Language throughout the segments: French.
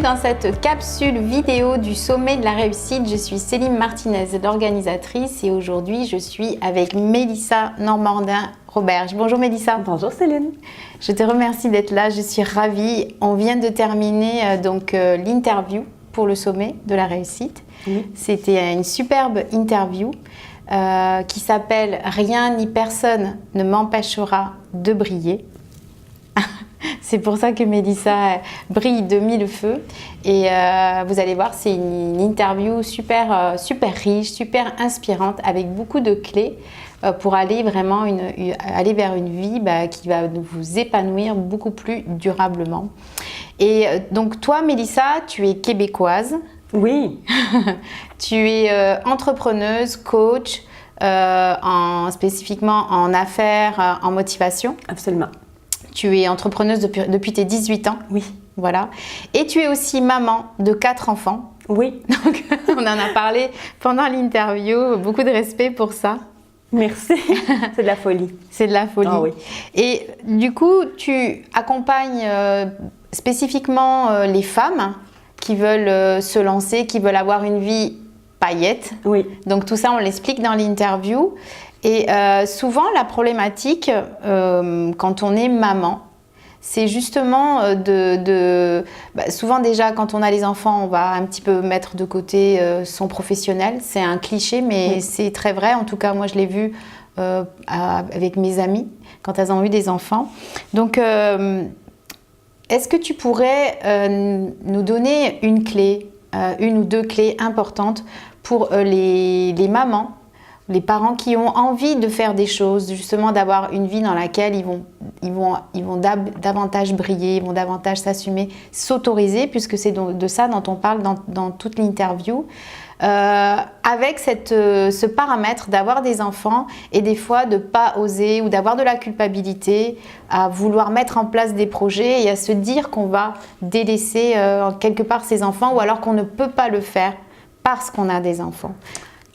dans cette capsule vidéo du sommet de la réussite. Je suis Céline Martinez, l'organisatrice, et aujourd'hui je suis avec Mélissa Normandin-Roberge. Bonjour Mélissa. Bonjour Céline. Je te remercie d'être là, je suis ravie. On vient de terminer l'interview pour le sommet de la réussite. Oui. C'était une superbe interview qui s'appelle « Rien ni personne ne m'empêchera de briller ». C'est pour ça que Mélissa brille de mille feux. Et vous allez voir, c'est une interview super riche, super inspirante, avec beaucoup de clés pour aller vraiment aller vers une vie qui va vous épanouir beaucoup plus durablement. Et donc toi, Mélissa, tu es québécoise. Oui. Tu es entrepreneuse, coach, spécifiquement en affaires, en motivation. Absolument. Tu es entrepreneuse depuis tes 18 ans. Oui. Voilà. Et tu es aussi maman de 4 enfants. Oui. Donc, on en a parlé pendant l'interview. Beaucoup de respect pour ça. Merci. C'est de la folie. C'est de la folie. Ah oui. Et du coup, tu accompagnes spécifiquement les femmes qui veulent se lancer, qui veulent avoir une vie paillette. Oui. Donc, tout ça, on l'explique dans l'interview. Et souvent, la problématique, quand on est maman, c'est justement souvent déjà, quand on a les enfants, on va un petit peu mettre de côté son professionnel. C'est un cliché, mais oui, c'est très vrai. En tout cas, moi, je l'ai vu avec mes amies quand elles ont eu des enfants. Donc, est-ce que tu pourrais nous donner une clé, une ou deux clés importantes pour les mamans, les parents qui ont envie de faire des choses, justement d'avoir une vie dans laquelle ils vont davantage briller, ils vont davantage s'assumer, s'autoriser, puisque c'est de ça dont on parle dans toute l'interview, avec ce paramètre d'avoir des enfants et des fois de ne pas oser ou d'avoir de la culpabilité à vouloir mettre en place des projets et à se dire qu'on va délaisser quelque part ses enfants ou alors qu'on ne peut pas le faire parce qu'on a des enfants.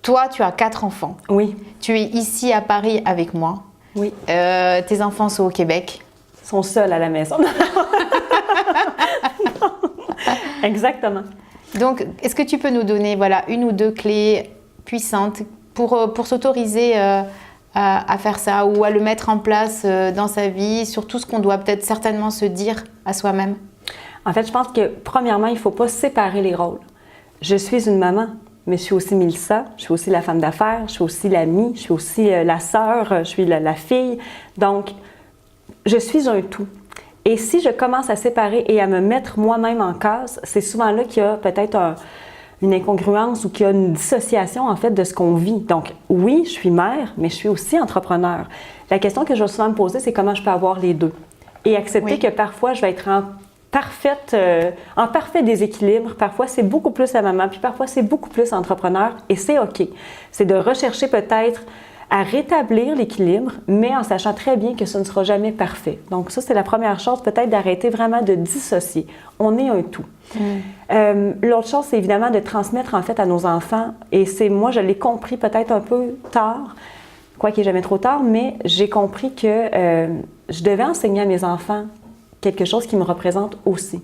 Toi, tu as 4 enfants. Oui. Tu es ici à Paris avec moi. Oui. Tes enfants sont au Québec. Ils sont seuls à la maison. Exactement. Donc, est-ce que tu peux nous donner une ou deux clés puissantes pour s'autoriser à faire ça ou à le mettre en place dans sa vie, sur tout ce qu'on doit peut-être certainement se dire à soi-même? En fait, je pense que premièrement, il ne faut pas séparer les rôles. Je suis une maman. Mais je suis aussi Mélissa, je suis aussi la femme d'affaires, je suis aussi l'amie, je suis aussi la sœur, je suis la fille. Donc, je suis un tout. Et si je commence à séparer et à me mettre moi-même en case, c'est souvent là qu'il y a peut-être une incongruence ou qu'il y a une dissociation en fait de ce qu'on vit. Donc, oui, je suis mère, mais je suis aussi entrepreneur. La question que je vais souvent me poser, c'est comment je peux avoir les deux. Et accepter que parfois, je vais être en parfait déséquilibre. Parfois, c'est beaucoup plus la maman, puis parfois, c'est beaucoup plus l'entrepreneur, et c'est OK. C'est de rechercher peut-être à rétablir l'équilibre, mais en sachant très bien que ce ne sera jamais parfait. Donc ça, c'est la première chose, peut-être d'arrêter vraiment de dissocier. On est un tout. L'autre chose, c'est évidemment de transmettre en fait à nos enfants, et moi, je l'ai compris peut-être un peu tard, quoi qu'il n'est jamais trop tard, mais j'ai compris que je devais enseigner à mes enfants quelque chose qui me représente aussi.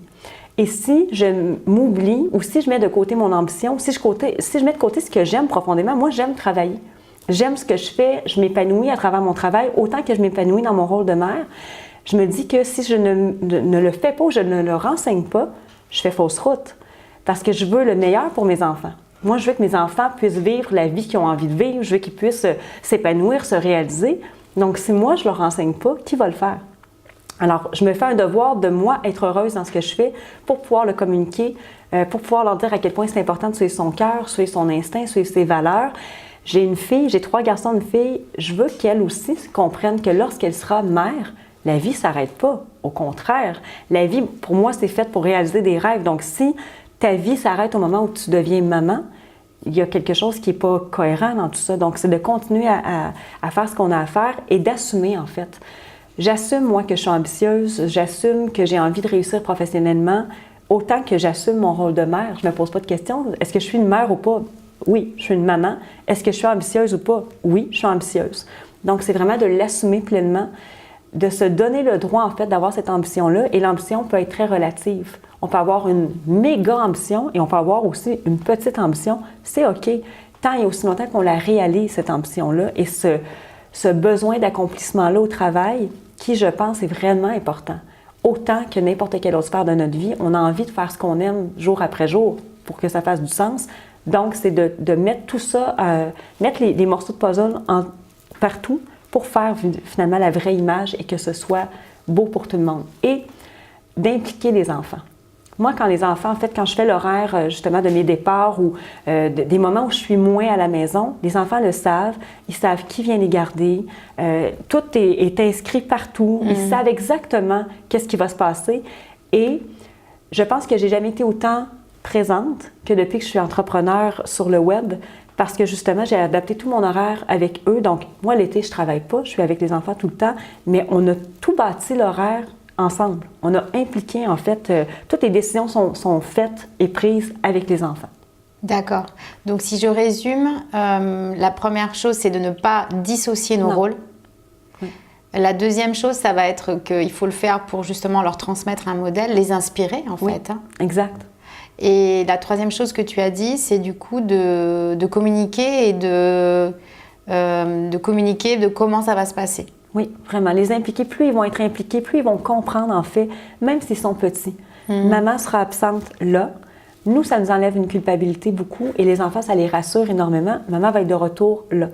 Et si je m'oublie ou si je mets de côté mon ambition, si je mets de côté ce que j'aime profondément, moi j'aime travailler. J'aime ce que je fais, je m'épanouis à travers mon travail autant que je m'épanouis dans mon rôle de mère. Je me dis que si je ne le fais pas ou je ne le renseigne pas, je fais fausse route. Parce que je veux le meilleur pour mes enfants. Moi, je veux que mes enfants puissent vivre la vie qu'ils ont envie de vivre, je veux qu'ils puissent s'épanouir, se réaliser. Donc si moi je ne leur renseigne pas, qui va le faire? Alors, je me fais un devoir de moi être heureuse dans ce que je fais pour pouvoir le communiquer, pour pouvoir leur dire à quel point c'est important de suivre son cœur, suivre son instinct, suivre ses valeurs. J'ai une fille, j'ai 3 garçons, une fille. Je veux qu'elle aussi comprenne que lorsqu'elle sera mère, la vie ne s'arrête pas. Au contraire, la vie, pour moi, c'est faite pour réaliser des rêves. Donc, si ta vie s'arrête au moment où tu deviens maman, il y a quelque chose qui n'est pas cohérent dans tout ça. Donc, c'est de continuer à faire ce qu'on a à faire et d'assumer, en fait. J'assume, moi, que je suis ambitieuse, j'assume que j'ai envie de réussir professionnellement, autant que j'assume mon rôle de mère. Je ne me pose pas de questions. Est-ce que je suis une mère ou pas? Oui, je suis une maman. Est-ce que je suis ambitieuse ou pas? Oui, je suis ambitieuse. Donc, c'est vraiment de l'assumer pleinement de se donner le droit, en fait, d'avoir cette ambition-là. Et l'ambition peut être très relative. On peut avoir une méga ambition et on peut avoir aussi une petite ambition. C'est OK, tant et aussi longtemps qu'on la réalise, cette ambition-là, et ce besoin d'accomplissement-là au travail, qui, je pense, est vraiment important. Autant que n'importe quelle autre sphère de notre vie, on a envie de faire ce qu'on aime jour après jour pour que ça fasse du sens. Donc, c'est de mettre tout ça, mettre les morceaux de puzzle partout pour faire finalement la vraie image et que ce soit beau pour tout le monde. Et d'impliquer les enfants. Moi, quand les enfants, en fait, quand je fais l'horaire justement de mes départs ou des moments où je suis moins à la maison, les enfants le savent, ils savent qui vient les garder, tout est inscrit partout, ils savent exactement qu'est-ce qui va se passer. Et je pense que j'ai jamais été autant présente que depuis que je suis entrepreneur sur le web, parce que justement, j'ai adapté tout mon horaire avec eux. Donc, moi, l'été, je ne travaille pas, je suis avec les enfants tout le temps, mais on a tout bâti l'horaire ensemble. On a impliqué, en fait, toutes les décisions sont faites et prises avec les enfants. D'accord. Donc, si je résume, la première chose, c'est de ne pas dissocier nos rôles. Oui. La deuxième chose, ça va être qu'il faut le faire pour justement leur transmettre un modèle, les inspirer, en fait. Hein. Exact. Et la troisième chose que tu as dit, c'est du coup de communiquer et de communiquer de comment ça va se passer. Oui, vraiment. Les impliquer, plus ils vont être impliqués, plus ils vont comprendre, en fait, même s'ils sont petits. Maman sera absente là. Nous, ça nous enlève une culpabilité beaucoup et les enfants, ça les rassure énormément. Maman va être de retour là.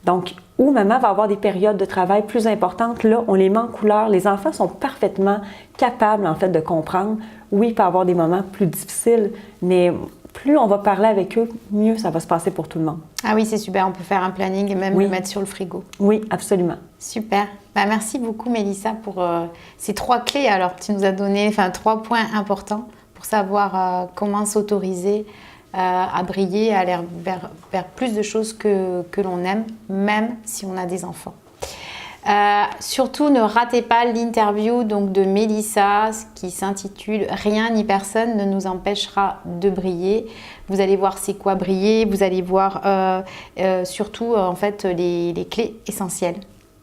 Donc, où maman va avoir des périodes de travail plus importantes, là, on les met en couleur. Les enfants sont parfaitement capables, en fait, de comprendre. Oui, il peut y avoir des moments plus difficiles, mais plus on va parler avec eux, mieux ça va se passer pour tout le monde. Ah oui, c'est super. On peut faire un planning et même le mettre sur le frigo. Oui, absolument. Super. Merci beaucoup, Mélissa, pour ces 3 clés. Alors, tu nous as donné 3 points importants pour savoir comment s'autoriser à briller, à aller vers plus de choses que l'on aime, même si on a des enfants. Surtout, ne ratez pas l'interview de Mélissa qui s'intitule « Rien ni personne ne nous empêchera de briller ». Vous allez voir c'est quoi briller, vous allez voir surtout en fait les clés essentielles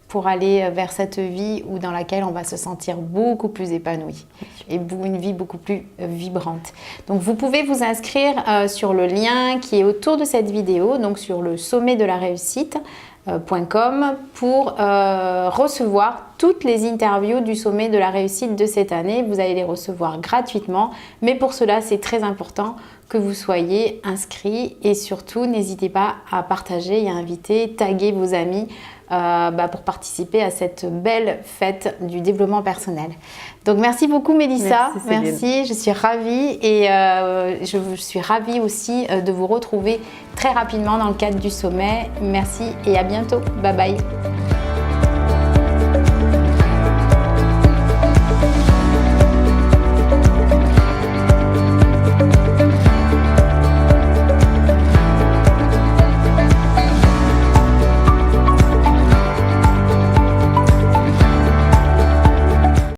pour aller vers cette vie dans laquelle on va se sentir beaucoup plus épanoui et une vie beaucoup plus vibrante. Donc vous pouvez vous inscrire sur le lien qui est autour de cette vidéo, donc sur le sommet de la réussite.com pour recevoir toutes les interviews du sommet de la réussite de cette année. Vous allez les recevoir gratuitement, mais pour cela c'est très important que vous soyez inscrits et surtout n'hésitez pas à partager et à inviter, taguer vos amis pour participer à cette belle fête du développement personnel. Donc merci beaucoup Mélissa, merci, je suis ravie et je suis ravie aussi de vous retrouver très rapidement dans le cadre du sommet. Merci et à bientôt, bye bye.